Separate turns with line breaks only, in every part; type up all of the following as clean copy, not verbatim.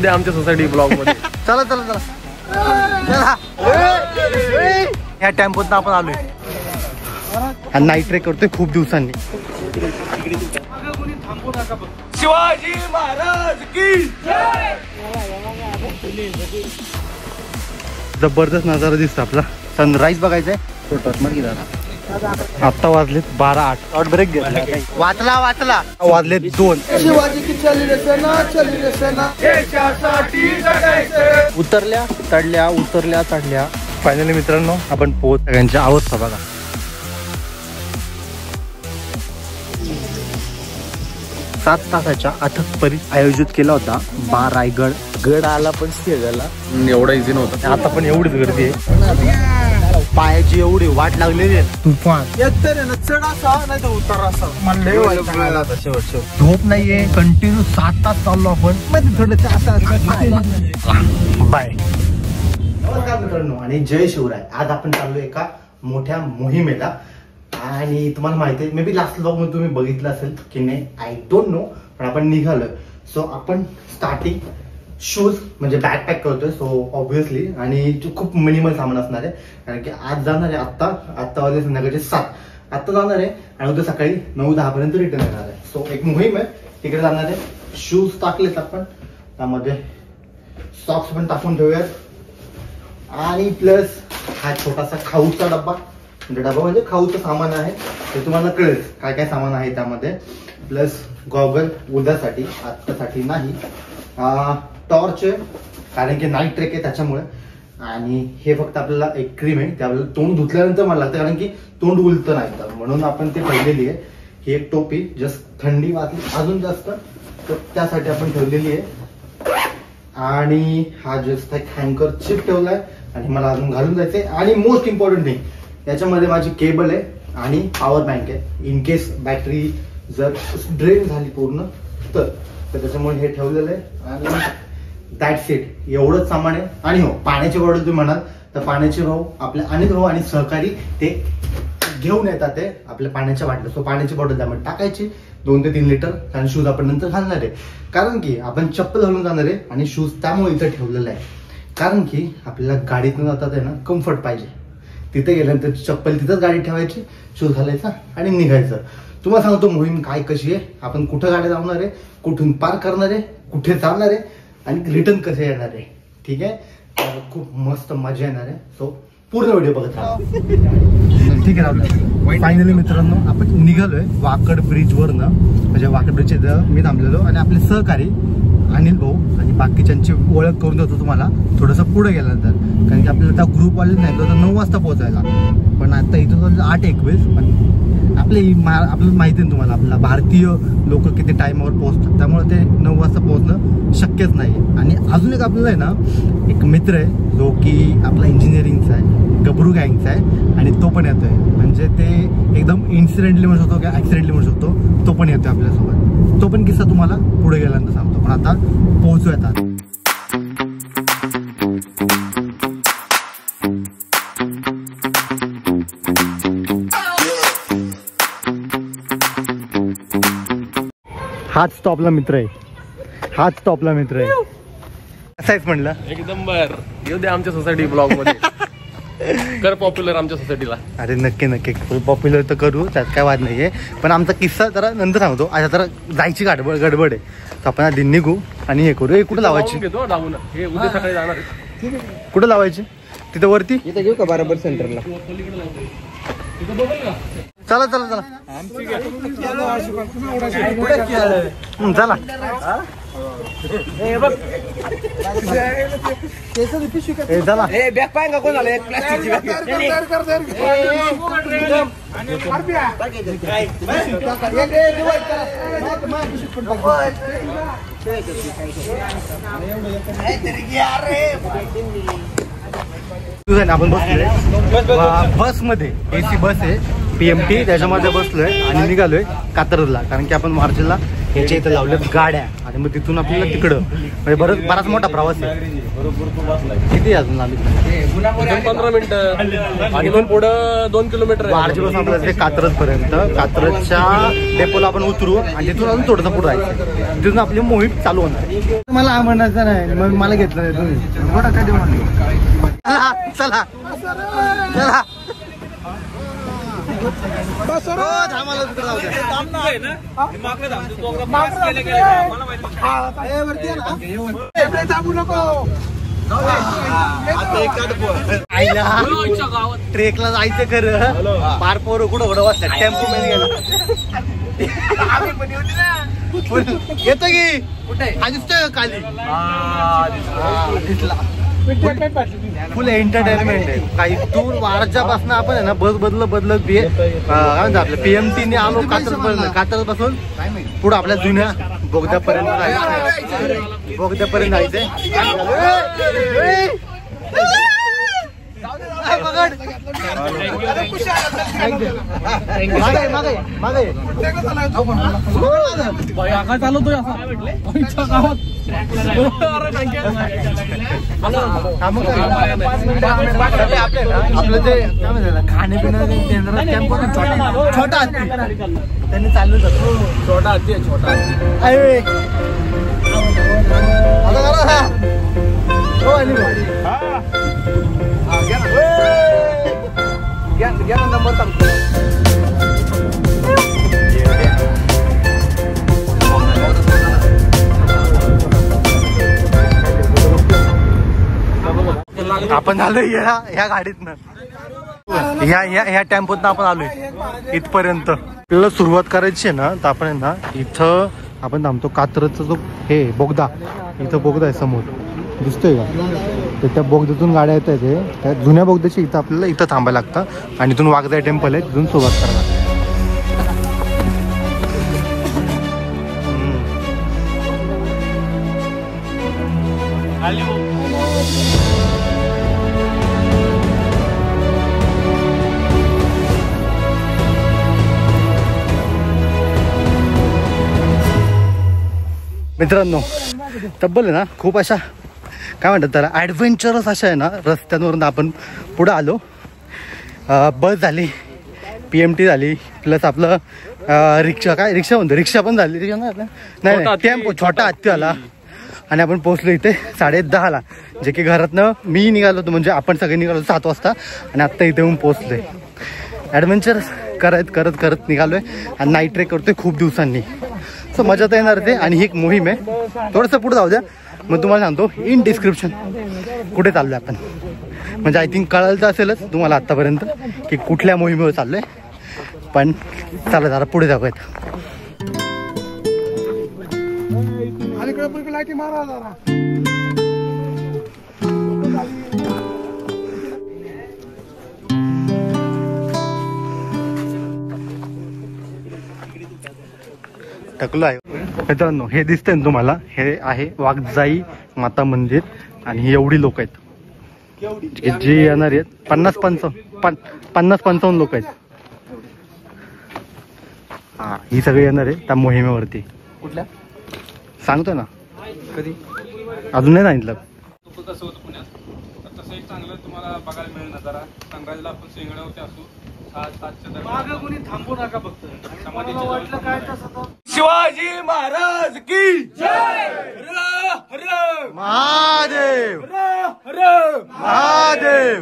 द्या आमच्या society blog मध्ये.
चला चला चला चला. ह्या टेम्पोत आपण आलोय आणि नाईट ट्रेक करतोय खूप दिवसांनी.
शिवाजी महाराज की
जबरदस्त नजारा दिसतो आपला. सनराईज बघायचंय. आता वाजलेत 12:08. शॉर्ट ब्रेक घेतला. वाचला वाचला. वाजलेत 2.
शिवाजी की चली रे सेना देशासाठी जगायचं.
उतरल्या चढल्या उतरल्या चढल्या. फायनली मित्रांनो आपण पोहोच. सगळ्यांची अवस्था बघा. सात तासाच्या अथक परीस आयोजित केला होता रायगड. गड आला पण शेगाला
एवढा इझी नव्हता.
आता पण एवढीच गर्दी आहे. पायाची एवढी वाट लागलेली आहे. तुफान
एकतर आहे ना चढ असा नाही तर उतार असा. मला
शेवट झोप नाहीये. कंटिन्यू 7 तास चाललो आपण. मध्ये थोडं बाय. नमस्कार मित्रांनो आणि जय शिवराय. आज आपण चाललो एका मोठ्या मोहिमेला. आणि तुम्हाला माहिती आहे मे बी लास्ट व्लॉग मध्ये तुम्ही बघितलं असेल की नाही आय डोंट नो. पण आपण निघालोय. सो आपण स्टार्टिंग शूज म्हणजे बॅकपॅक करतोय. सो ऑब्व्हियसली आणि खूप मिनिमल सामान असणार आहे. कारण की आज जाणार आहे आत्ता वाजले संध्याकाळचे 7. आत्ता जाणार आहे आणि उद्या सकाळी 9-10 पर्यंत रिटर्न येणार आहे. सो एक मोहीम आहे. तिकडे जाणार आहे. शूज टाकलेत आपण. त्यामध्ये सॉक्स पण टाकून ठेवूयात. आणि प्लस हा छोटासा खाऊचा डब्बा म्हणजे खाऊचं सामान आहे. ते तुम्हाला कळेल काय काय सामान आहे त्यामध्ये. प्लस गॉगल उद्यासाठी आत्तासाठी नाही. टॉर्च आहे कारण की नाईट ट्रेक आहे त्याच्यामुळे. आणि हे फक्त आपल्याला एक क्रीम आहे. ते आपल्याला तोंड धुतल्यानंतर मला लागतं कारण की तोंड उलतं नाही तर म्हणून आपण ते ठेवलेली आहे. ही एक टोपी जस्ट थंडी वाजली अजून जास्त तर त्यासाठी आपण ठेवलेली आहे. आणि हा जस्ट एक हँकर चिप ठेवलाय आणि मला अजून घालून जायचंय. आणि मोस्ट इम्पॉर्टंट थिंग याच्यामध्ये माझी केबल आहे आणि पॉवर बँक आहे. इन केस बॅटरी जर ड्रेन झाली पूर्ण तर त्याच्यामुळे हे ठेवलेलं आहे. आणि दॅट्स इट. एवढंच सामान आहे. आणि हो पाण्याची बॉटल तुम्ही म्हणाल तर पाण्याचे भाऊ आपले अनिल भाऊ आणि सहकारी ते घेऊन येतात ते आपल्या पाण्याच्या बाटल्या. सो पाण्याची बॉटल त्यामध्ये टाकायची 2 ते 3 लिटर. कारण शूज आपण नंतर घालणार आहे. कारण की आपण चप्पल घालून जाणार आहे आणि शूज त्यामुळे इथं ठेवलेलं आहे. कारण की आपल्याला गाडीतून जातात आहे ना कम्फर्ट पाहिजे. तिथे गेल्यानंतर चप्पल तिथंच गाडीत ठेवायची. शूज घालायचा आणि निघायचं. तुम्हाला सांगतो मोहीम काय कशी आहे. आपण कुठं गाडी लावणार आहे कुठून पार्क करणार आहे कुठे चालणार आहे आणि रिटर्न कसे येणार आहे. ठीक आहे. खूप मस्त मजा येणार आहे. सो पूर्ण व्हिडिओ बघत राहा. ठीक आहे. फायनली मित्रांनो आपण निघालोय वाकड ब्रिज वरनं. म्हणजे वाकड ब्रिजच्या मी थांबलेलो आणि आपले सहकारी अनिल भाऊ आणि बाकीच्यांची ओळख करून देतो तुम्हाला थोडंसं पुढे गेल्यानंतर. कारण की आपल्याला त्या ग्रुपवाले नाही तर 9 वाजता पोहोचायला. पण आता इथं 8:21. पण आपल्याला माहिती आहे तुम्हाला आपल्याला भारतीय लोक किती टाइमावर पोहोचतात. त्यामुळे ते 9 वाजता पोहोचणं शक्यच नाही. आणि अजून एक आपल्याला आहे ना एक मित्र आहे जो की आपला इंजिनिअरिंगचा आहे. गबरू गँगचा आहे. आणि तो पण येतोय. म्हणजे ते एकदम इन्सिडेंटली म्हणू शकतो किंवा ऍक्सिडेंटली म्हणू शकतो. तो पण येतोय आपल्यासोबत. तो पण किस्सा तुम्हाला पुढे गेल्यानंतर सांगतो. पण आता पोहोचूयात. हाच स्टॉपला मित्र आहे. कसं आहेस म्हणलं.
एकदम बर. येऊ द्या आमच्या सोसायटी ब्लॉग मध्ये. कर पॉप्युलर आमच्या सोसायटीला.
अरे नक्की पॉप्युलर तर करू. त्यात काय वाद नाहीये. पण आमचा किस्सा जरा नंतर सांगतो. आता जरा जायची गडबड आहे. तर आपण आधी निघू आणि हे करू. कुठं लावायची.
हे उद्या सकाळी जाणार आहे.
कुठं लावायची. तिथं वरती
इथं घेऊ का बरोबर सेंटरला.
चला चला चला.
बॅग पाय का कोणाला एक प्लास्टिकची
आपण बसलोय बस मध्ये. AC बस आहे PMT. त्याच्यामध्ये बसलोय आणि निघालोय कात्रजला. कारण की आपण मार्चला याच्या इथं लावल्यात गाड्या आणि मग तिथून आपल्याला तिकडं म्हणजे बराच मोठा प्रवास आहे. किती अजून आम्ही
15 मिनिटं आणि मग पुढं 2 किलोमीटर
बारजीपासून आपल्याला ते कात्रज पर्यंत. कात्रजच्या डेपोला आपण उतरू आणि तिथून अजून थोडंसं पुढे राहायचं. तिथून आपली मोहीम चालू होणार. मला म्हणायचं नाही मग मला घेतलं नाही तुम्ही मोठा काय देऊ म्हणले. चला चला ट्रेकला जायचं खरं. पार पोरं कुठं कुठं वाजतात टेम्पो मध्ये गेला येतो की कुठे हा दिसतोय खाली फुल एंटरटेनमेंट आहे. काही तू वारच्या पासून आपण आहे ना बस बदलत काय म्हणतात आपल्या PMT ने आलो कात्रज पासून पुढे आपल्या जुन्या बोगद्यापर्यंत जायचंय. आपलं जे काय म्हणतात खाण्यापिण्याचं केंद्र कॅम्प छोटा हत्ती त्यांनी चालू जातो.
छोटा हत्ती आहे छोटा
नंबर सांगतो. आपण आलोय ह्या गाडीतनं ह्या टेम्पोतनं आपण आलोय इथपर्यंत. आपल्याला सुरुवात करायची आहे ना तर आपण ना इथं आपण थांबतो. कात्रजचा जो हे बोगदा इथं बोगदा आहे समोर दिसतोय का. तर त्या बोगद्यातून गाड्या येत आहे त्या जुन्या बोगद्याची इथं आपल्याला इथं थांबायला लागतं आणि इथून वाघजाई टेम्पल आहे तिथून सुरुवात करायला लागतं. मित्रांनो तब्बल आहे ना खूप अशा काय म्हणतात त्याला ॲडव्हेंचरस अशा आहे ना रस्त्यांवरून आपण पुढं आलो. बस झाली PMT झाली प्लस आपलं रिक्षा म्हणतो रिक्षा पण झाली नाही टेम्पो छोटा हत्ती आला आणि आपण पोहोचलो इथे 10:30ला. जे की घरातनं मी निघालो होतो म्हणजे आपण सगळे निघालो 7 वाजता आणि आत्ता इथे येऊन पोहोचलोय. ॲडव्हेंचर करत निघालोय आणि नाईट ट्रेक करतोय खूप दिवसांनी. सो मजा तर येणार ते. आणि ही एक मोहीम आहे. थोडंसं पुढे जाऊ द्या मग तुम्हाला सांगतो इन डिस्क्रिप्शन कुठे चाललोय आपण. म्हणजे आय थिंक कळायचं असेलच तुम्हाला आत्तापर्यंत की कुठल्या मोहिमेवर चाललोय. पण चला जरा पुढे जाऊयात. टकलो आहे मित्रांनो. हे दिसतंय ना तुम्हाला हे आहे वाघजाई माता मंदिर आणि ही एवढी लोक आहेत जी येणार आहेत 50-55 लोक आहेत. हा ही सगळी येणार आहे त्या मोहिमेवरती.
कुठल्या
सांगतो ना
कधी
अजून नाही सांगितलं.
कसं होतं पुण्यात तसं एक चांगलं तुम्हाला बघायला मिळेल नजारा. सनराईजला आपण सिंगण्यावरती असू 7:00-7:00 दरम्यान.
कोणी थांबू नका फक्त.
समाधीच्या
वाटलं काय तसं
शिवाजी महाराज की जय.
महादेव महादेव.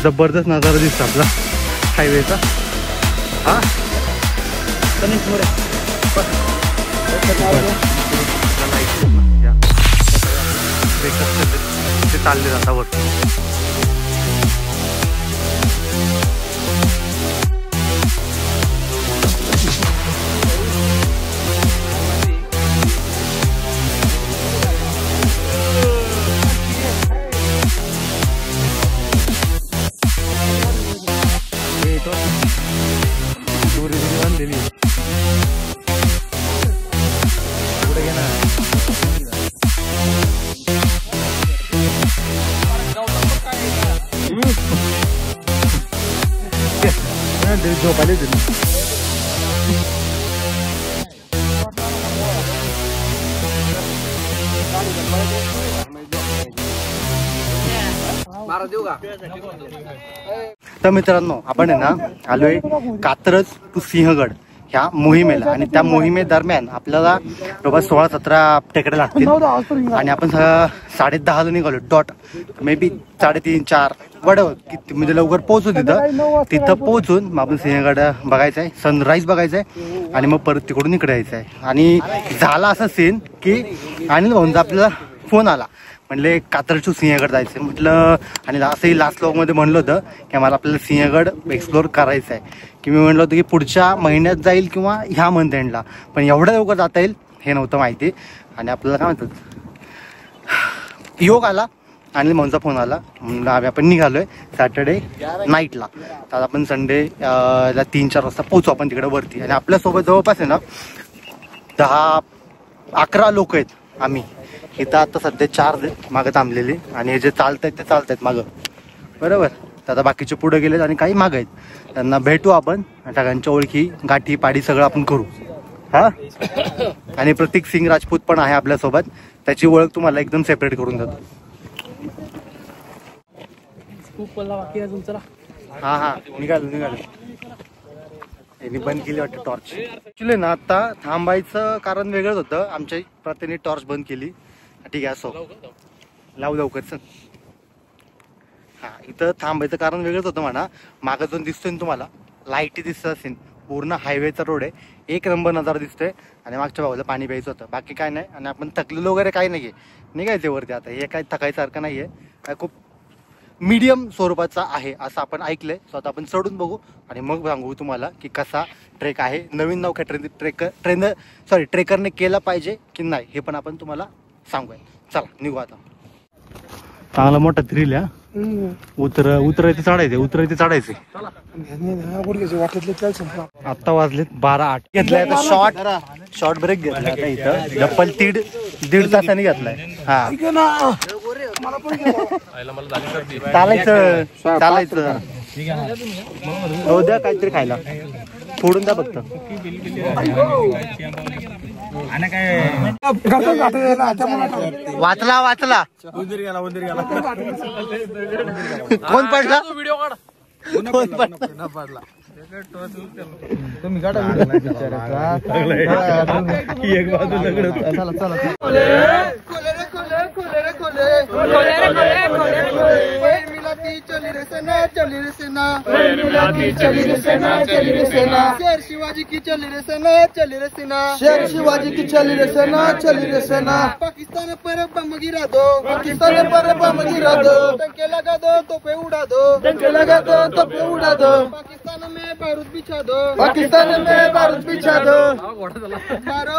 जबरदस्त नजारा दिसतो आपला हायवेचा. हा ते चालले जाता वर. म्हणते झोपायला येते ना. तर मित्रांनो आपण आहे ना आलोय कात्रज टू सिंहगड ह्या मोहिमेला आणि त्या मोहिमेदरम्यान आपल्याला जवळपास 16-17 टेकड्या लागतील आणि आपण 10:30 निघालो डॉट मे बी 3:30-4 वडव म्हणजे लवकर पोहोचू तिथं पोहोचून मग आपण सिंहगड बघायचं आहे, सनराईज बघायचं आहे आणि मग परत तिकडून इकडे यायचं आहे. आणि झाला असा सीन की अनिल भाऊंचा आपल्याला फोन आला, म्हणले कात्रज टू सिंहगड जायचं म्हटलं. आणि असंही लास्ट व्लॉगमध्ये म्हणलं होतं की मला आपल्याला सिंहगड एक्सप्लोर करायचं आहे, की मी म्हणलं होतं की पुढच्या महिन्यात जाईल किंवा ह्या मंथ एंडला, पण एवढ्या लवकर जाता येईल हे नव्हतं माहिती. आणि आपल्याला काय म्हणतात योग आला आणि भाऊंचा फोन आला, म्हणलं आपण निघालोय सॅटर्डे नाईटला, तर आपण संडे 3-4 वाजता पोहोचू आपण तिकडे वरती. आणि आपल्यासोबत जवळपास आहे ना 10-11 लोक आहेत आम्ही इथं. आता सध्या 4 मागं थांबलेले आणि हे जे चालत आहेत ते चालत आहेत मागं, बरोबर. तर आता बाकीचे पुढे गेलेत आणि काही मागं आहेत, त्यांना भेटू आपण, सगळ्यांच्या ओळखी गाठी पाडी सगळं आपण करू हा. आणि प्रतीक सिंग राजपूत पण आहे आपल्यासोबत, त्याची ओळख तुम्हाला एकदम सेपरेट करून देतो. हा हा निघालो यांनी बंद केली वाटतं टॉर्च. ऍक्च्युली ना आता थांबायचं कारण वेगळंच होतं, आमच्या प्रत्येने टॉर्च बंद केली. ठीक आहे असो लावू लवकर चल. हा इथं थांबायचं कारण वेगळंच होतं म्हणा. मागं जो दिसतोय तुम्हाला लाईटी दिसत असेल, पूर्ण हायवेचा रोड आहे, 1 नंबर नजारा दिसतोय. आणि मागच्या भावाला पाणी प्यायचं होतं, बाकी काय नाही. आणि आपण थकलेलो वगैरे काही नाहीये, निघायचे वरती. आता हे काय थकायसारखं नाहीये, काय खूप मीडियम स्वरूपाचा आहे असं आपण ऐकलंय. सो आता आपण चढून बघू आणि मग सांगू तुम्हाला की कसा ट्रेक आहे. नवीन नौका ट्रेकरने केला पाहिजे की नाही हे पण आपण तुम्हाला सांगूया. चला निघू आता. चांगला मोठा थ्रिल आहे. उतरायचे चढायचे. आता वाजलेत 12:08. घेतलाय आता शॉर्ट ब्रेक घेतलाय आता इथं डब्बल 1.5 तासाने घेतलाय. हा चालायचं हो द्या काहीतरी खायला, फोडून द्या फक्त. वाचला कोण पडला व्हिडिओ काढ. तुम्ही काढा एक बाजू
शेर शिवाजी की चली रे सेना, शेर शिवाजी की चली रे सेना. पाकिस्तान पर बम गिरा दो, टंके लगा दो तोपे उड़ा दो, पाकिस्तान में बारूद बिछा दो, मारो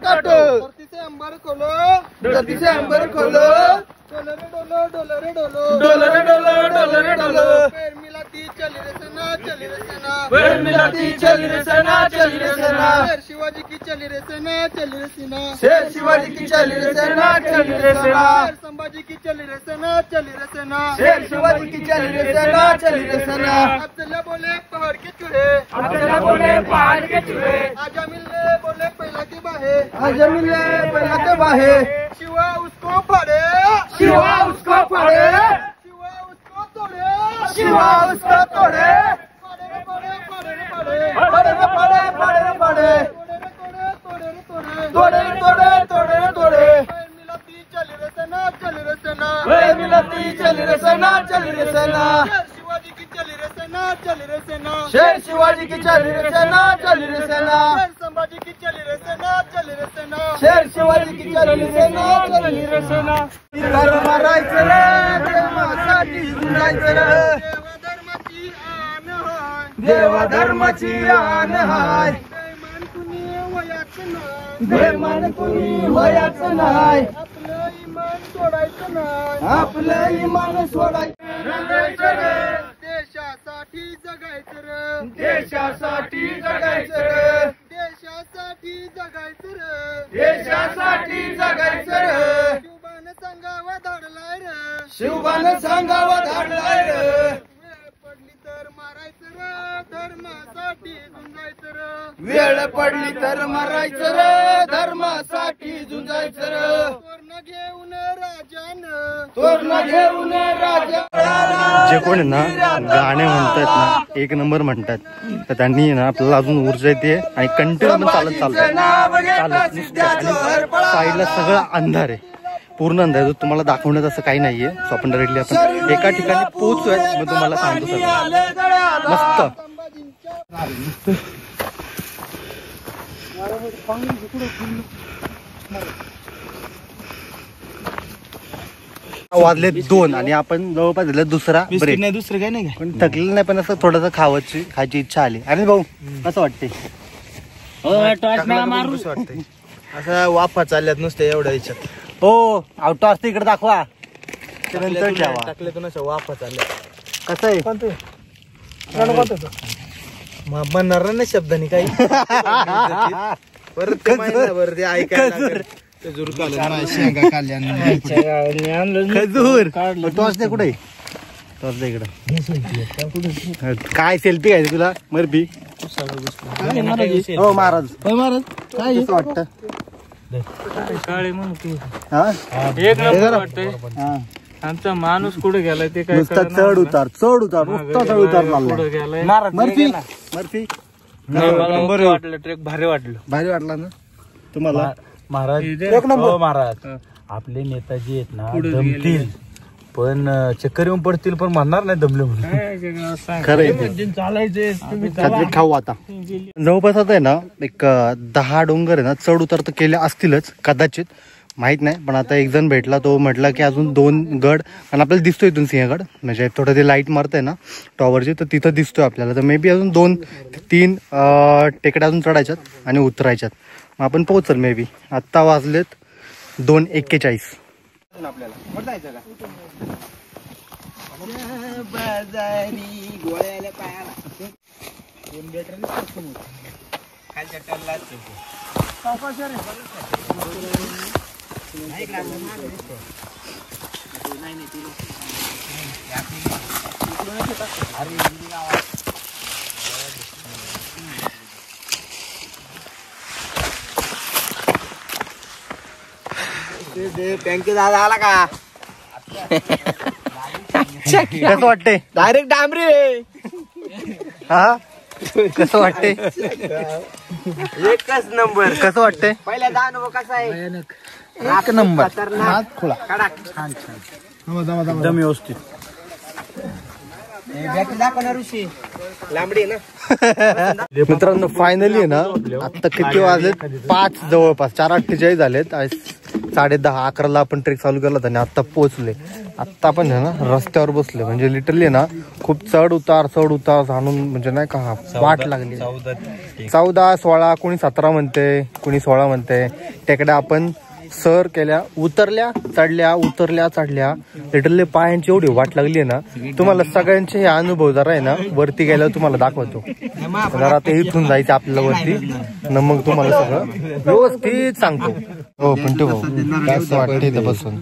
काटो, धरती से अंबर खोलो, डोलो. पैर मिलाती चली रे सेना, शेर शिवाजी की चली रे सेना, शेर संभाजी की चली रे सेना, शेर शिवाजी की चली रे सेना. अब्दुल्ला बोले पहाड़ के चूहे, आजा मिलने बोले पहला के बाहे, शिवा उसको फाड़े, तोड़े. मिलाती चली रे सेना, शिवाजी की चली रे सेना, शेर शिवाजी की चली रे सेना, संभाजी की चली रे सेना, शेर शिवाजी की चली रे सेना. मारायचं रे धर्मासाठी गुंडायचं रे, देवा धर्माची आन हाय, बेमान कुणी वयाचं नाही, आपलं इमान सोडायचं रे, देशासाठी जगायचं रे, शिवबान सांगावा धाडलाय रे, धर्मासाठी झुंजायचं र, वेळ पडली तर मरायचं र, धर्मासाठी झुंजायचं र, तोरण घेऊन राजानं, तोरण घेऊन राजा.
जे कोण आहे ना गाणे म्हणतात ना एक नंबर म्हणतात, तर त्यांनी ना आपल्याला अजून ऊर्जा येते आणि कंटिन्यू आपण चालत साईडला सगळा अंधार आहे, पूर्ण अंधार आहे. तुम्हाला दाखवण्यात असं काही नाहीये. सो आपण डायरेक्टली आपण एका ठिकाणी पोहोचूया. मग तुम्हाला सांगतो सगळं मस्त. वाजले 2 आणि आपण जवळपास झालं दुसरा ब्रेक.
दुसरं काही नाही
पण थकलेलं नाही, पण असं थोडंसं खायची इच्छा आली. आणि भाऊ कसं वाटते?
असं वाफा चालल्यात नुसते एवढ्या याच्यात.
हो आउट असते इकडे दाखवा, नंतर ठेवा.
टाकल्यातून अशा वाफा चालल्या.
कसं आहे
म्हणणार ना शब्दानी काही परत ते महिनाभर ते ऐकायला खजूर
टॉर्च दे कुठे? टॉर्च दे इकडं. काय सेल्फी घ्यायची तुला मरबी? हो महाराज काय कसं वाटतं?
एक नंबर वाटतंय. आमचा माणूस कुठे गेलाय ते काय
नुसता चढ उतार नुसता चढ उतार
गेलाय.
मर्फी
वाटलं ट्रेक भारी
वाटला ना तुम्हाला?
महाराज
एक नंबर.
महाराज आपले नेताजी आहेत ना दमतील पण चक्कर येऊन पडतील पण म्हणणार नाही दमले म्हणून.
खरं चालायचे खाऊ. आता जवळपास आता आहे ना एक 10 डोंगर आहे ना चढ उतार तर केले असतीलच कदाचित, माहित नाही. पण आता एक जण भेटला, तो म्हटला की अजून 2 गड आणि आपल्याला दिसतोय इथून सिंहगड, म्हणजे थोडं ते लाईट मारतंय ना टॉवरची, तर तिथं दिसतोय आपल्याला. तर मे बी अजून 2-3 टेकड्या अजून चढायच्यात आणि उतरायच्यात. मग आपण पोहोचल मे बी. आत्ता वाजलेत 2:41.
बँकेत आला का?
कसं वाटते?
डायरेक्ट डांबरी.
हा कसं वाटते?
एकच नंबर.
कसं वाटते?
पहिला अनुभव कसा आहे? एक नंबर.
एकदम व्यवस्थित.
लांबडी ना.
मित्रांनो फायनली आहे ना आता किती वाजले? 5 जवळपास 4:48 झालेत. 10:30-11ला आपण ट्रेक चालू केला होता आणि आता पोहोचले. आत्ता आपण आहे ना रस्त्यावर बसले, म्हणजे लिटरली ना खूप चढ उतार जाणून म्हणजे नाही का वाट लागली. 14, 16, कोणी 17 म्हणते, कोणी 16 म्हणते. टेकड्या आपण सर केल्या, उतरल्या चढल्या. लिटरली पायांची एवढी वाट लागली आहे ना. तुम्हाला सगळ्यांचे हे अनुभव जरा आहे ना वरती गेल्यावर तुम्हाला दाखवतो. जरा ते इथून जायचं आपल्याला वरती, मग तुम्हाला सगळं व्यवस्थित सांगतो. हो पण ते काय वाटतं इथं बसून?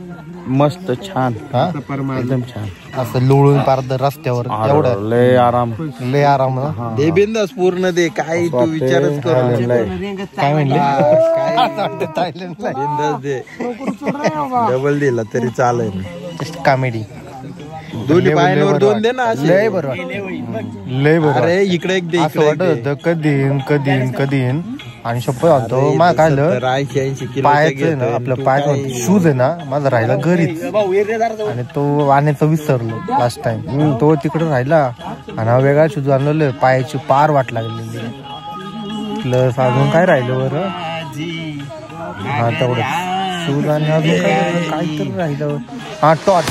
मस्त छान.
हा
एकदम छान.
असं लोळून पार रस्त्यावर एवढं
लय आराम
ना.
दे बिंदास पूर्ण दे, काही तू विचारच करू.
काय म्हणले?
बिंदास दे. डबल दिला तरी चालेल.
कॉमेडी
दोन्ही पायांवर 2 दे ना.
लय बरं.
अरे इकडे एक दे.
असं वाटत होतं कधी येईन आणि शपथ आणतो. मला काय पायाचं आहे ना, आपलं पाय शूज आहे ना माझा राहिला घरीच, आणि तो आणायचं विसरलो लास्ट टाइम. तो तिकडे राहिला आणि वेगळा शूज आणलेलं, पायाची पार वाट लागलेली. प्लस अजून काय राहिलं बरं? हा तेवढं शूज आणि अजून काहीतरी राहिलं. हा टॉर्च.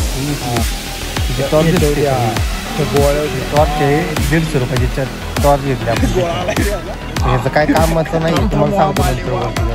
टॉर्च आहे 150 रुपयाची टॉर्च घेतली आपण. याचं काय कामाचं नाही, तुम्हाला सांगतो नंतर.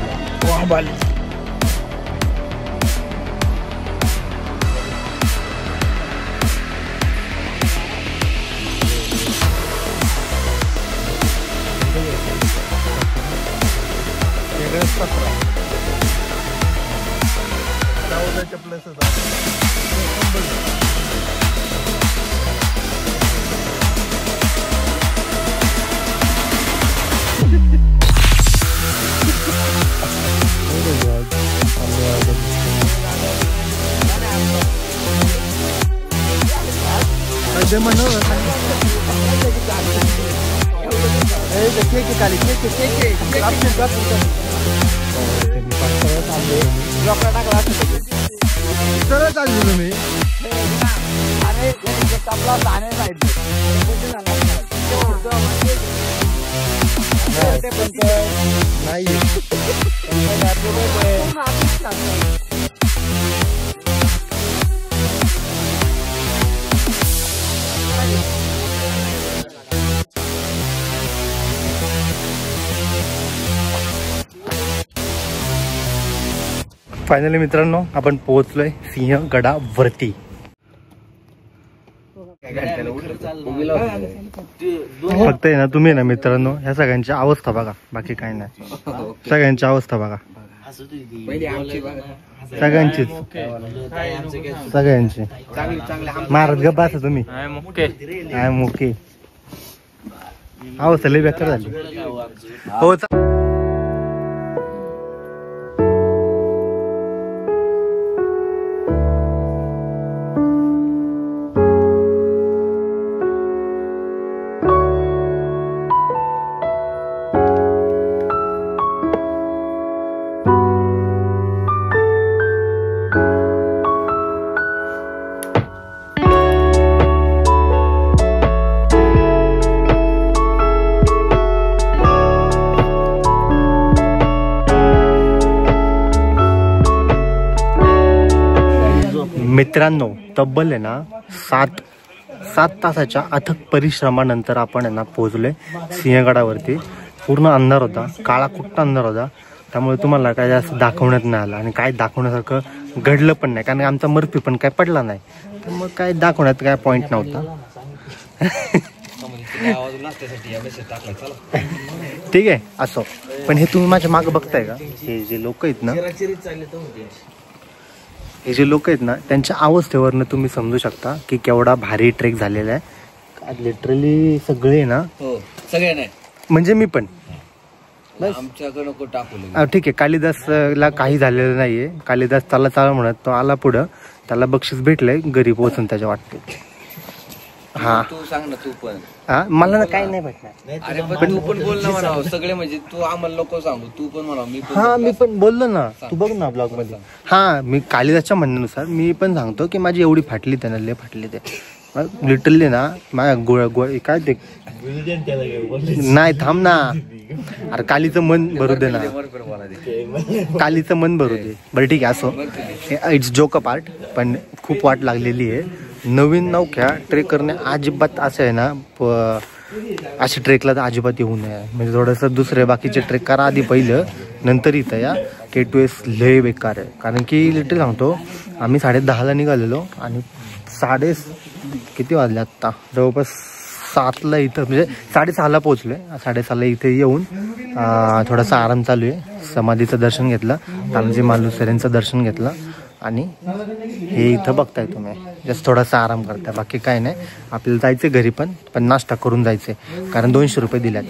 सरळ चाललो तुम्ही नाही
फायनली मित्रांनो आपण पोहोचलोय सिंहगडावरती. फक्त आहे ना तुम्ही ना मित्रांनो ह्या सगळ्यांची अवस्था बघा, बाकी काही नाही. सगळ्यांची अवस्था बघा, सगळ्यांचीच सगळ्यांची. महाराज गप्प बसा तुम्ही. आय मुके अवस्था लई बेकार झाली. हो मित्रांनो तब्बल आहे ना 7 तासाच्या अथक परिश्रमानंतर आपण आहे ना पोहोचलोय सिंहगडावरती. पूर्ण अंधार होता, काळा कुट्टा अंधार होता, त्यामुळे तुम्हाला काय जास्त दाखवण्यात नाही आलं आणि काय दाखवण्यासारखं घडलं पण नाही, कारण आमचा मर्फी पण काय पडला नाही, त्यामुळे काय दाखवण्यात काय पॉईंट नव्हता. ठीक आहे असो. पण हे तुम्ही माझ्या मागं बघताय का, हे जे लोक आहेत ना, हे जे लोक आहेत ना, त्यांच्या अवस्थेवरनं तुम्ही समजू शकता की केवढा भारी ट्रेक झालेला आहे. लिटरली सगळे ना,
सगळे नाही
म्हणजे मी पण
आमच्याकडे नको टाकू.
ठीक आहे, कालिदासला काही झालेलं नाहीये. कालिदास त्याला चाल म्हणत तो आला पुढं, त्याला बक्षीस भेटलंय घरी पोहोचून त्याच्या वाटते. हा
तू सांग ना, तू पण.
हा मला ना काही नाही भेटणार.
अरे पण तू पण बोल ना म्हणावं सगळे, म्हणजे तू आम्हाला नको सांगू, तू पण म्हणावं. मी
हा मी पण बोललो ना, तू बघ ना ब्लॉग मध्ये. हा मी कालिदासच्या म्हणण्यानुसार मी पण सांगतो की माझी एवढी फाटली त्यानं, लय फाटली ते लिटरली ना. माझ्या काय ते नाही, थांब ना. अरे कालीचं मन भरू दे ना, कालीचं मन भरू दे. बरं ठीक आहे असो, इट्स जोक पार्ट. पण खूप वाट लागलेली आहे. नवीन नौक्या ट्रेक करणे अजिबात असं आहे ना, अशी ट्रेकला तर अजिबात येऊ नये. म्हणजे थोडंसं दुसरे बाकीचे ट्रेक करा आधी पहिलं, नंतर इथं या. K2S लय बेकार आहे, कारण की लिटरली सांगतो आम्ही 10:30ला निघालेलो आणि किती वाजले आत्ता, जवळपास 7ला इथं, म्हणजे 6:30ला पोहोचलोय. 6:30ला इथे येऊन थोडासा आराम चालू आहे. समाधीचं दर्शन घेतलं, रामजी मालुसरे यांचं दर्शन घेतलं आणि हे इथं बघताय तुम्ही, जस्ट थोडासा आराम करताय, बाकी काय नाही. आपल्याला जायचं घरी पण नाश्ता करून जायचे, कारण 200 रुपये दिल्यात.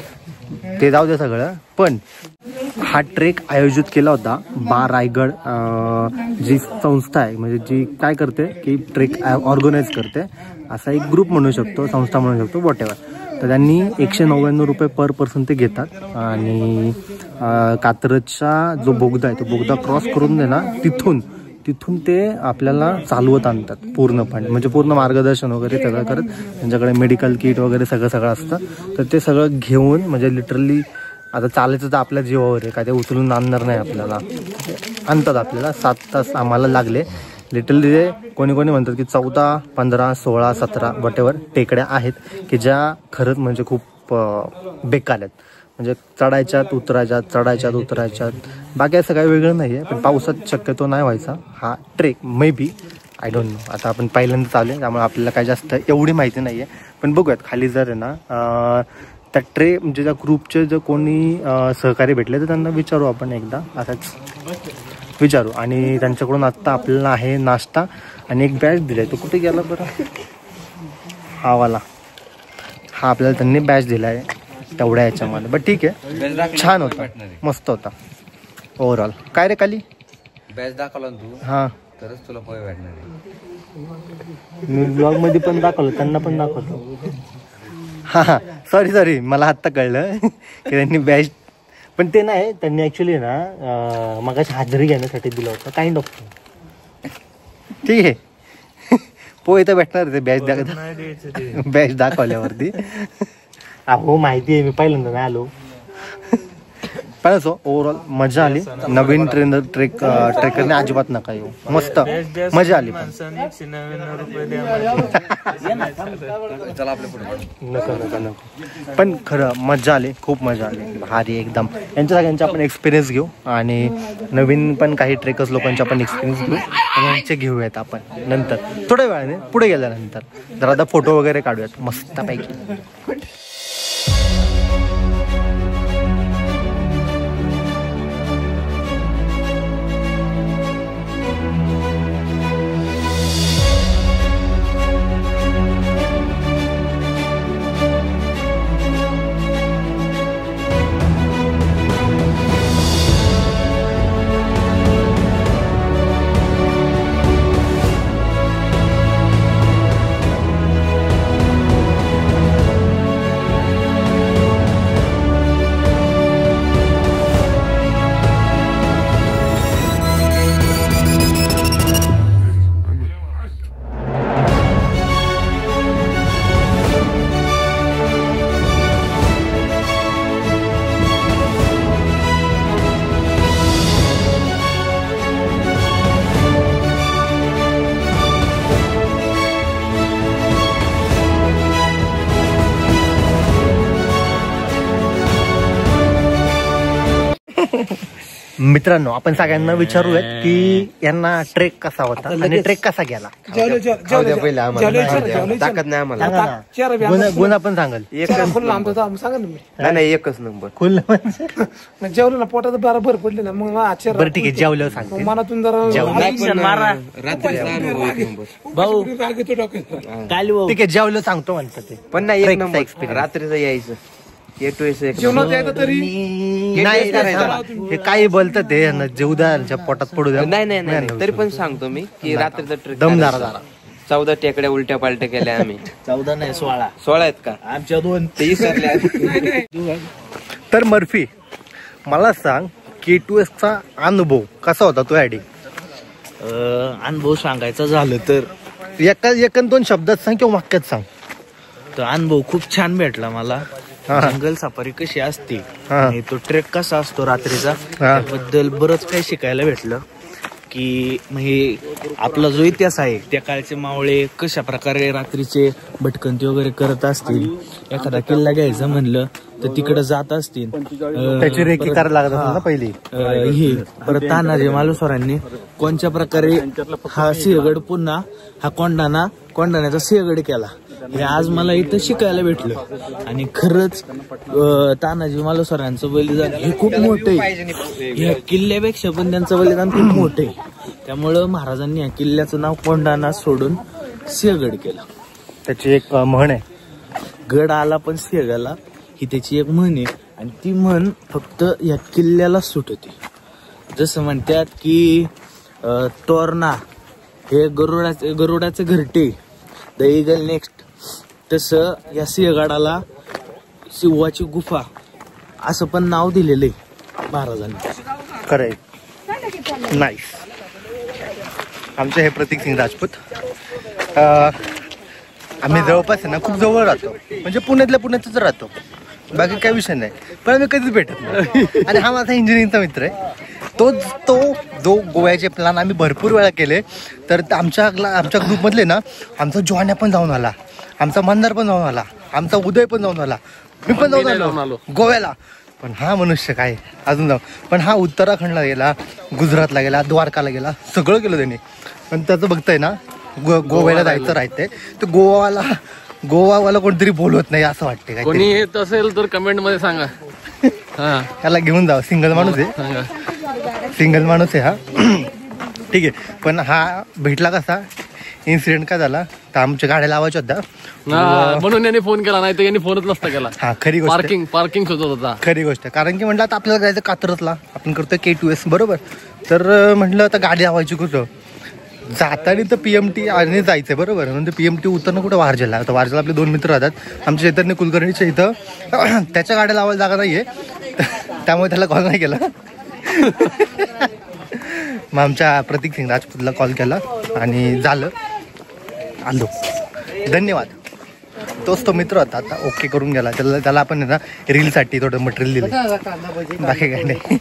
ते जाऊ दे सगळं. पण हा ट्रेक आयोजित केला होता रायगड, जी संस्था आहे, म्हणजे जी काय करते की ट्रेक ऑर्गनाईज करते, असा एक ग्रुप म्हणू शकतो, संस्था म्हणू शकतो, वॉटेवर. तर त्यांनी 199 रुपये पर पर्सन ते घेतात. आणि कात्रजचा जो बोगदा आहे, तो बोगदा क्रॉस करून दे ना, तिथून ते आपल्याला चालवत आणतात पूर्णपणे, म्हणजे पूर्ण मार्गदर्शन वगैरे सगळं करत. त्यांच्याकडे मेडिकल किट वगैरे सगळं असतं. तर ते सगळं घेऊन, म्हणजे लिटरली आता चालायचं तर आपल्या जीवावर आहे, काय ते उचलून आणणार नाही आपल्याला, आणतात आपल्याला. 7 तास आम्हाला लागले लिटरली. कोणी म्हणतात की 14, 15, 16, 17 वॉटेवर टेकड्या आहेत की ज्या खरंच म्हणजे खूप बेकार आहेत. म्हणजे चढायच्यात उतरायच्यात. बाकी असं काही वेगळं नाही आहे. पण पावसात शक्यतो नाही व्हायचा हा trek, maybe, I don't know. आता आपण पहिल्यांदा चालू आहे, त्यामुळे आपल्याला काही जास्त एवढी माहिती नाही आहे. पण बघूयात खाली जर आहे ना त्या म्हणजे त्या ग्रुपचे जर कोणी सहकारी भेटले तर त्यांना विचारू आपण एकदा, असंच विचारू. आणि त्यांच्याकडून आत्ता आपल्याला आहे नाश्ता आणि एक बॅच दिलाय. तो कुठे गेला बरं, हा वाला, हा आपल्याला त्यांनी बॅच दिलाय तेवढ्या याच्यामध्ये. बट ठीक आहे, छान होता, मस्त होता ओव्हरऑल. काय रे काली
बॅच दाखवला तू?
हां
तरच तुला पोहे भेटणार.
मी ब्लॉग मध्ये पण दाखवलं, त्यांना पण दाखवतो. हा सॉरी मला आत्ता कळलं की त्यांनी बॅच, पण ते नाही, त्यांनी ऍक्च्युली ना मगाशी हाजरी घेण्यासाठी दिलं होतं काइंड ऑफ. ठीक आहे, पोहे तर भेटणार ते बॅच दाखवल्यावरती. हो माहिती आहे, मी पहिल्यांदा नाही आलो. पण असो ओव्हरऑल मजा आली. नवीन ट्रेकरने अजिबात नका येऊ, मस्त मजा आली. नको पण खरं मजा आली, खूप मजा आली, भारी एकदम. यांच्या सगळ्यांचा आपण एक्सपिरियन्स घेऊ आणि नवीन पण काही ट्रेकर्स लोकांचे आपण एक्सपिरियन्स घेऊ आणि यांचे घेऊयात आपण नंतर थोड्या वेळाने पुढे गेल्यानंतर. जरा आता फोटो वगैरे काढूयात मस्तपैकी. मित्रांनो, आपण सगळ्यांना विचारूयात की यांना ट्रेक कसा होता आणि ट्रेक कसा गेला.
ताकद नाही आम्हाला.
गुण पण सांगाल.
नाही एकच नंबर
खुल्लं
जेवलं ना पोटात बरोबर पडले ना मग
बरं ठीक आहे, जेवल्यावर सांगतो.
मनातून जरा
भाऊ ठीक आहे, जेवलं सांगतो म्हणतात ते.
पण नाही एक नंबर रात्रीचं यायचं.
जेवणात यायचं तरी
हे काही बोलतात ते जेऊ द्या, पोटात पडू द्या.
नाही तरी पण सांगतो मी की रात्रीचा ट्रेक
दमदार
14 टेकड्या उलट्या पालट्या केल्या आम्ही.
14 नाही 16
आहेत का
आमच्या 2
ते विसरल्या.
तर मर्फी, मला सांग K2S चा अनुभव कसा होता तो ऍडी?
अनुभव सांगायचा झालं तर
एक 2 शब्दात सांग किंवा वाक्यात सांग.
तो अनुभव खूप छान भेटला मला. जंगल सफारी कशी असते आणि तो ट्रेक कसा असतो रात्रीचा, त्याबद्दल बरंच काही शिकायला भेटलं. की म्हणजे आपला जो इतिहास आहे त्या काळचे मावळे कशा प्रकारे रात्रीचे भटकंती वगैरे करत असतील. एखादा किल्ला घ्यायचं म्हणलं तर तिकडे जात असतील,
त्याची रेकी करायला लागत असेल ना पहिली.
हे परत तानाजी मालुसरांनी कोणत्या प्रकारे हा सिंहगड पुन्हा हा कोंढाण्याचा सिंहगड केला, हे आज मला इथं शिकायला भेटलं. आणि खरंच तानाजी मालुसरांचं बलिदान हे खूप मोठं आहे. या किल्ल्यापेक्षा पण त्यांचं बलिदान खूप मोठं आहे. त्यामुळं महाराजांनी या किल्ल्याचं नाव कोंढाणा सोडून सिंहगड केलं.
त्याची एक म्हण आहे,
गड आला पण सिंहगडला, ही त्याची एक म्हण आहे. आणि ती म्हण फक्त या किल्ल्याला सुट होती. जसं म्हणतात की तोरणा हे गरुडाचं घरटे, द ईगल नेक्स्ट, तसं या सिंहगडाला शिवाची गुफा असं पण नाव दिलेलं आहे महाराजांनी.
खरंय, नाईस. आमचे हे प्रतीक सिंग राजपूत. आम्ही जवळपास ना खूप जवळ राहतो, म्हणजे पुण्यातच राहतो, बाकी काही विषय नाही. पण आम्ही कधीच भेटत नाही. आणि हा माझा इंजिनिअरिंगचा मित्र आहे. तो जो गोव्याचे प्लॅन आम्ही भरपूर वेळा केले. तर आमच्या ग्रुपमधले ना आमचा जॉन्या पण जाऊन आला, आमचा मंदार पण जाऊन आला, आमचा उदय पण जाऊन आला, मी पण जाऊन आलो गोव्याला. पण हा मनुष्य काय अजून जाऊ. पण हा उत्तराखंडला गेला, गुजरातला गेला, द्वारकाला गेला, सगळं केलं त्यांनी. पण त्याचं बघताय ना गोव्याला जायचं राहतंय, तर गोवावाला कोणतरी बोलवत नाही असं वाटते. काय
कोणी येत असेल तर कमेंट मध्ये सांगा.
त्याला घेऊन जाऊ. सिंगल माणूस आहे, सिंगल माणूस आहे हा. ठीक आहे. पण हा भेटला कसा, इन्सिडेंट काय झाला तर आमच्या गाड्या लावायच्या होत्या
म्हणून यांनी फोन केला, नाही तर यांनी फोनच नसता केला.
हा खरी गोष्ट,
पार्किंग शोधत होता.
खरी गोष्ट. कारण की म्हटलं आता आपल्याला जायचं कात्रजला, आपण करतोय K2S बरोबर. तर म्हटलं आता गाडी लावायची कुठं, जाताना तर PMT आणि जायचंय बरोबर, म्हणजे PMT उतरणं कुठं वारजेला. आता वारजेला आपले 2 मित्र राहतात आमच्या चैतन्य कुलकर्णीच्या इथं. त्याच्या गाड्या लावायला जागा नाहीये त्यामुळे त्याला कॉल नाही केला. मग आमच्या प्रतीक सिंग राजपूतला कॉल केला आणि झालं, आलो. धन्यवाद. तोच तो मित्र होता, आता ओके करून गेला. त्याला आपण ना रीलसाठी थोडं मटेरियल दिलं, बाकी काही नाही.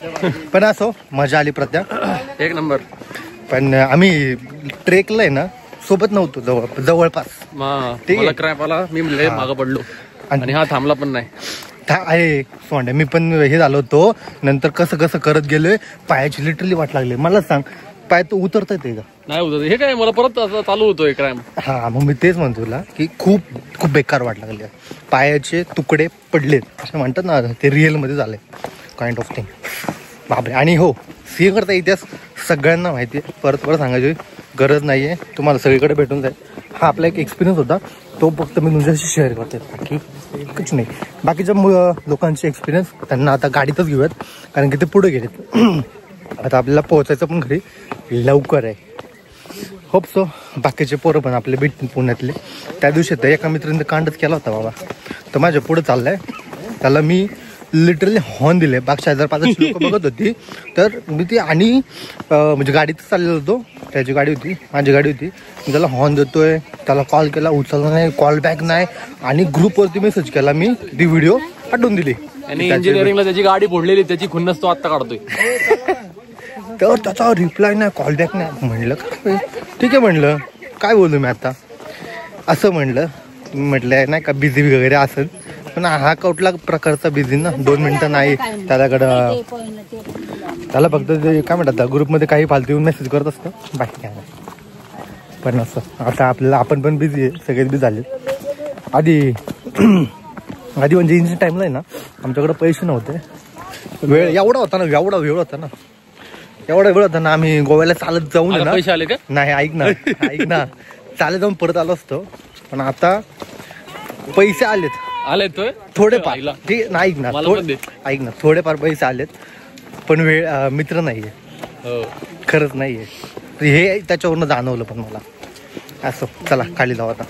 पण असो, मजा आली प्रत्या,
1 नंबर.
पण आम्ही ट्रेकला आहे ना सोबत नव्हतो, जवळपास.
मला क्रॅप आला, मी म्हणले मागं पडलो आणि हा थांबला पण नाही.
आहे सोंड्या, मी पण हे झालो होतो. नंतर कसं करत गेलोय, पायाची लिटरली वाट लागली. मला सांग, पाय तो उतरता येते का?
नाही उतरत. हे काय, मला परत चालू होतोय क्रॅम्प.
हा, मग मी तेच म्हणतो तुला की खूप बेकार वाट लागली. पायाचे तुकडे पडलेत असं म्हणतात ना, ते रिअल मध्ये झालंय काइंड ऑफ थिंग. बापरे. आणि हो, सिंहगडचा इतिहास सगळ्यांना माहिती आहे, परत सांगायची गरज नाहीये, तुम्हाला सगळीकडे भेटून जाईल. हा आपला एक एक्सपिरियन्स होता, तो फक्त मी तुमच्याशी शेअर करते, बाकी कुछ नाही. बाकीच्या लोकांचे एक्सपिरियन्स त्यांना आता गाडीतच घेऊयात, कारण की ते पुढे गेलेत. आता आपल्याला पोहोचायचं पण घरी लवकर आहे, होप सो. बाकीचे पोरं पण आपले भेटतील पुण्यातले. त्या दिवशी तर एका मित्रांनी कांडच केला होता बाबा, तर माझ्या पुढे चाललाय, त्याला मी लिटरली हॉर्न दिले. बागच्या 1000-1500 लोक बघत होती, तर मी ती आणि म्हणजे गाडीतच चाललेलो होतो, त्याची गाडी होती, माझी गाडी होती. मी त्याला हॉर्न देतोय, त्याला कॉल केला, उचलला नाही, कॉल बॅक नाही, आणि ग्रुपवरती मेसेज केला, मी ती व्हिडिओ पाठवून दिली.
आणि इंजिनिअरिंगला त्याची गाडी फोडलेली, त्याची खुन्नस तो आत्ता काढतोय.
तर त्याचा रिप्लाय नाही, कॉल बॅक नाही. म्हणलं ठीक आहे, म्हणलं काय बोलू मी आता, असं म्हटलं नाही का बिझी वगैरे असेल. पण हा कुठला प्रकारचा बिझी ना, 2 मिनिटं नाही त्याच्याकडं. त्याला फक्त ते काय म्हणतात, ग्रुपमध्ये काही फालतू येऊन मेसेज करत असतं, बाकी काय नाही. पण असं आता आपण पण बिझी आहे, सगळेच बिझी झाले. आधी म्हणजे इंजिन टाईमला आहे ना, आमच्याकडे पैसे नव्हते, वेळ एवढा होता ना, एवढा वेळ होता ना, आम्ही गोव्याला चालत जाऊन ना.
पैसे आले का?
नाही, ऐक ना चालत जाऊन परत आलो असतो. पण आता पैसे आलेत थोडेफार. ठीक नाही, ऐक ना थोडेफार पैसे आलेत, पण वेळ मित्र नाहीये, खरंच नाहीये. हे त्याच्यावरनं जाणवलं पण मला. असं चला खाली जाऊ आता.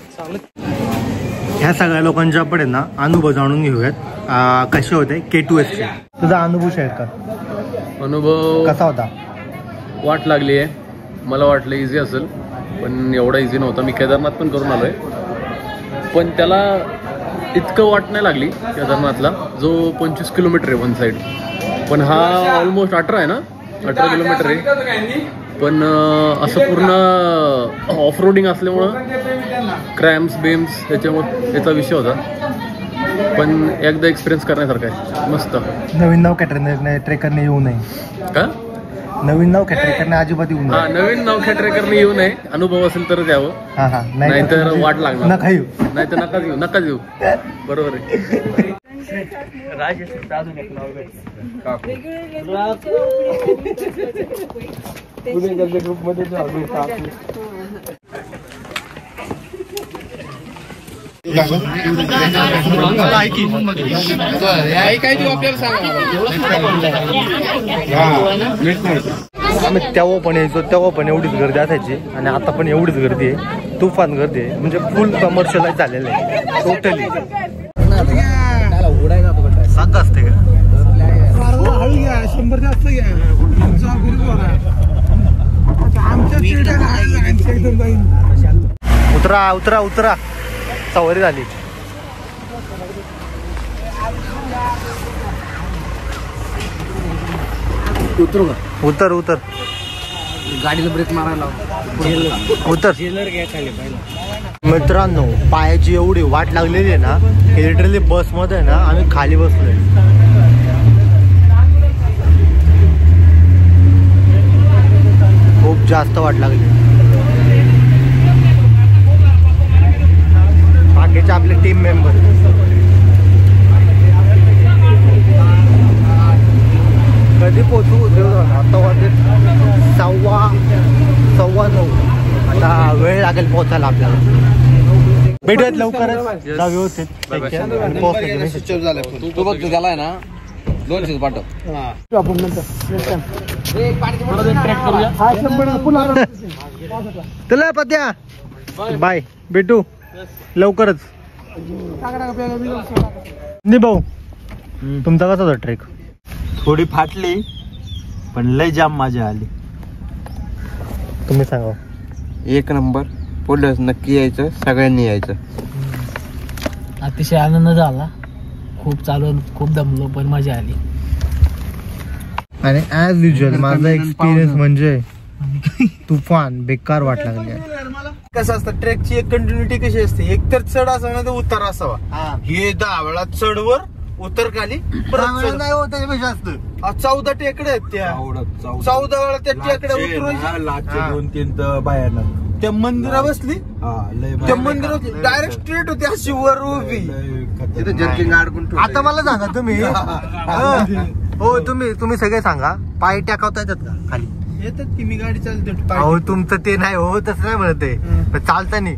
ह्या सगळ्या लोकांच्या आपण ना अनुभव जाणून घेऊयात, कसे होते K2S चे. तुझा अनुभव शेअर कर.
अनुभव
कसा होता?
वाट लागली आहे, मला वाटलं इझी असेल, पण एवढा इझी नव्हता. मी केदारनाथ पण करून आलोय, पण त्याला इतकं वाट नाही लागली केदारनाथला, जो 25 किलोमीटर आहे वन साईड. पण हा ऑलमोस्ट 18 आहे ना, 18 किलोमीटर आहे. पण असं पूर्ण ऑफ रोडिंग असल्यामुळं क्रॅम्प्स बेम्स याचा विषय होता. पण एकदा एक्सपिरियन्स करण्यासारखं आहे, मस्त.
नवीन नाव ट्रेकरने येऊ नये
का?
नवीन नाव ट्रेकरने अजिबात येऊ नये.
नवीन नाव ट्रेकरने येऊ नये, अनुभव असेल तरच यावं. नाही तर वाट लागणार,
नका येऊ,
नाही तर नकाच येऊ. बरोबर आहे.
आम्ही तेव्हा पण यायचो, तेव्हा पण एवढीच गर्दी असायची, आणि आता पण एवढीच गर्दी आहे, तुफान गर्दी आहे. म्हणजे फुल कमर्शियलाइज झालेलं आहे टोटली. सात असते का?
100 जास्त घ्या.
उतरा सवारी झाली.
उतरू का?
उतर
गाडीला ब्रेक मारायला
उतर. मित्रांनो, पायाची एवढी वाट लागलेली आहे ना, लिटरली बसमध्ये ना आम्ही खाली बसलोय. खूप जास्त वाट लागली. बाकीचे आपले टीम मेंबर कधी पोहोचू आता वाजते 9:15. आता वेळ लागेल पोहोचायला आपल्याला. भेटूयात लवकरच, जा व्यवस्थित.
तू बघ, त्याला आहे ना 200 पाठव.
ट्रॅक करूया.
चला पत्या बाय भेटू लवकरच. भाऊ तुमचा कसा होता ट्रेक?
थोडी फाटली पण लय जाम मजा आली.
तुम्ही सांगा.
एक नंबर. पुढे नक्की यायचं, सगळ्यांनी यायचं.
अतिशय आनंद झाला. खूप चालून खूप दमलो पण मजा आली.
आणि ऍज युजल माझा एक्सपिरियन्स म्हणजे तुफान बेकार वाटला.
कसं असतं ट्रेकची एक कंटिन्युटी कशी असते, एक तर चढ असावा तर उतार असावा. हे 10 वेळा चढवर उतर खाली परत नाही होत. 14 टेकडे आहेत त्या. 14 वेळा त्या टेकड्या उतरून 2-3 तर बाहेर त्या मंदिरा बसली. त्या मंदिरात डायरेक्ट स्ट्रेट होती अशी वर उभी.
आता मला सांगा तुम्ही हो तुम्ही सगळे सांगा पाय टाकवता येतात का खाली?
येतात की मी गाडी चालते.
हो तुमचं ते नाही हो तसं नाही म्हणत आहे. चालता नाही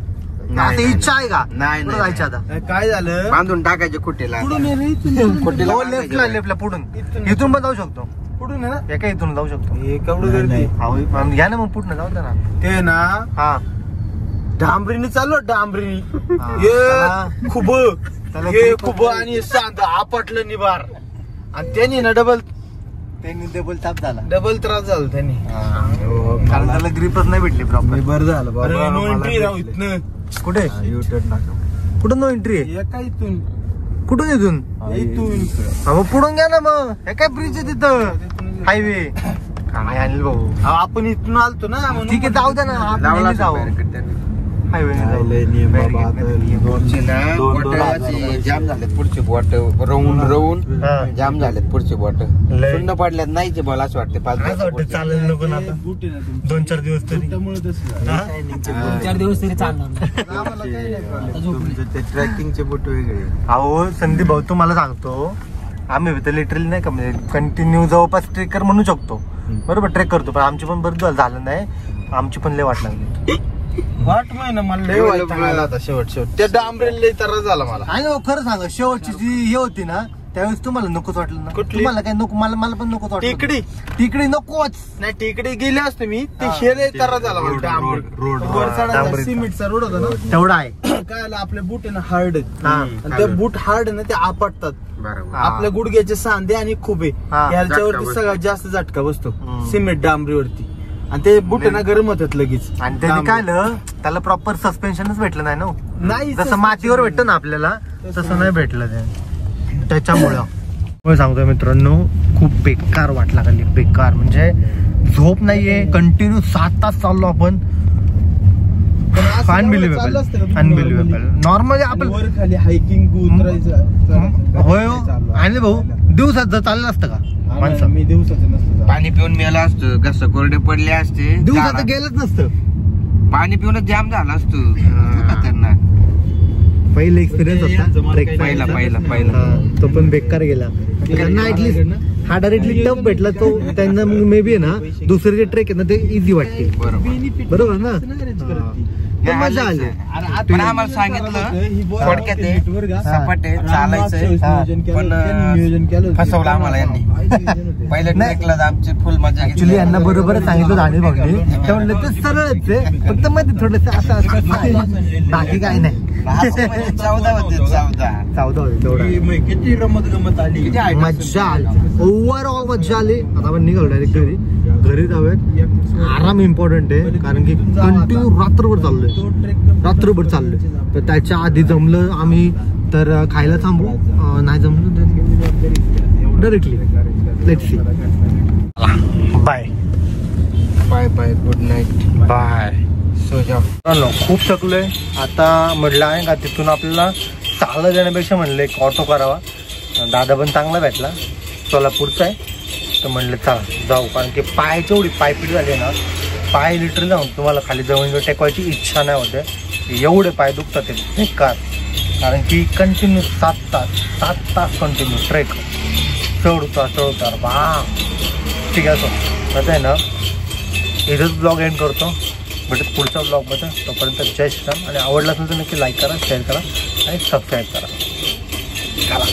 असं इच्छा आहे का?
नाही
जायचं आता
काय झालं
बांधून टाकायचे खुट्टीला.
लेफ्टला पुढून इथून पण जाऊ शकतो.
पुढून आहे ना
एका इथून जाऊ शकतो.
हे केवढं गर्दी.
घ्या ना मग पुढनं जाऊ द्या ना.
ते ना
हा
डांबरीने चाललो. डांबरीने खूप आणि शांत आपटलं निभार. आणि त्यांनी ना डबल
ताप झाला.
डबल त्रास झाला त्यांनी.
कारण त्याला ग्रिपच नाही भेटली प्रॉपर.
बरं झालं बाबा. नो एंट्री राहू इथनं.
कुठे कुठून नो एंट्री आहे?
एका इथून.
कुठून इथून?
इथून
मग पुढून घ्या ना. मग हे काय ब्रिज आहे तिथं हायवे. काय आणलं भाऊ?
आपण इथून आलतो ना.
ठीक आहे जाऊ द्या ना. जाऊ हायवे
जाम झालेत पुढचे बोट. रवून जाम झालेत पुढचे बोट. शून्य पडल्यात नाहीचे बॉल असं वाटते. 5
चालेल नको ना आता 2-4 दिवस तरी.
4 दिवस तरी चालणार.
ट्रॅकिंगचे बोट वेगळे.
अहो संदीप भाऊ तुम्हाला सांगतो आम्ही तर लिटरली नाही का म्हणजे कंटिन्यू जवळपास ट्रेकर म्हणू शकतो. बरोबर ट्रेक करतो पण आमची पण बरं झालं नाही. आमची पण लय वाट लागली.
वाट महिना मला लय वाईट लागला आता शेवट. त्या डांबरेला लय त्रास झाला मला.
आणि खरं सांगा शेवटची जी हे होती ना त्यावेळेस तुम्हाला नकोच वाटलं ना? तुम्हाला काय नको? मला पण नकोच वाटलं. टिकडी नकोच.
नाही टिकडी गेले असते मी. ते शेरे त्रास झाला मला. सिमेंटचा रोड होता ना
तेवढा आहे.
काय आलं आपले बूट आहे ना हार्ड आहेत. आणि ते बूट हार्ड आहे ना ते आपटतात. आपल्या गुडघ्याचे सांधे आणि खुबे याच्यावरती सगळ्यात जास्त झटका बसतो सिमेंट डांबरीवरती. आणि ते बुट ना गरम होतात लगेच.
आणि त्याने काय आलं त्याला प्रॉपर सस्पेन्शनच भेटलं नाही ना.
नाही
जसं मातीवर भेटतं ना आपल्याला तसं नाही भेटलं ते. त्याच्यामुळं सांगतोय मित्रांनो खूप बेकार वाट लागली. बेकार म्हणजे झोप नाहीये. कंटिन्यू 7 तास चाललो आपण. अनबिलिव्हेबल. नॉर्मली आपण
खाली हायकिंग
होय आणि भाऊ दिवसात जर चाललं असतं का माणसं?
मी दिवसाचं नसतं.
पाणी पिऊन मेला असतो. कसं कोरडे पडले असते.
दिवसात गेलंच नसतं.
पाणी पिऊनच जाम झाला असतो. खतरनाक.
पहिले एक्सपिरियन्स होता ट्रेक.
पहिला
तो पण बेकार गेला. त्यांना ऍटलीस्ट हा डायरेक्टली टफ भेटला तो त्यांना मग मे बी आहे ना दुसरे जे ट्रेक आहे ना ते इझी वाटते. बरोबर ना? मजा आली.
पण आम्हाला सांगितलं थोडक्यात सपाट आहे चालायचं पण फसवलं आम्हाला यांनी. पहिल्या ट्रेकला आमची फुल मजा.
ऍक्च्युली यांना बरोबर सांगितलं आणि भाऊनी ते म्हणलं ते सरळच आहे फक्त मध्ये थोडस असं बाकी काय नाही.
14 होते
14 होते तेवढं.
किती रमत गमत आली.
मजा आली. ओव्हरऑल मजा आली. आता आपण निघालो डायरेक्ट घरी जाऊयात. आराम इम्पॉर्टंट आहे कारण की कंटिन्यू रात्रभर चाललोय. तर त्याच्या आधी जमलं आम्ही तर खायला थांबू. नाही जमलं तर directly let's see. Bye
bye good night
bye.
सो जाओ.
खूप थकलोय आता. म्हटलं आहे का तिथून आपल्याला चांगलं जाण्यापेक्षा म्हणलं एक ऑटो करावा. दादा पण चांगला भेटला सोलापूरचा आहे तर म्हणलं चला जाऊ. कारण की पायाची एवढी पायपीट झाली ना पाय लिटरली जाऊन तुम्हाला खाली जवळ टेकवायची इच्छा नाही होते. एवढे पाय दुखतात ते बेकार. कारण की कंटिन्यू 7 तास कंटिन्यू ट्रेक चढ उतार बा. ठीक आहे सो आता आहे ना इथंच ब्लॉग एंड करतो. भेटत पुढच्या ब्लॉगमध्ये. तोपर्यंत जय श्रीराम. आणि आवडला असेल तर नक्की लाईक करा शेअर करा आणि सबस्क्राईब करा. चला.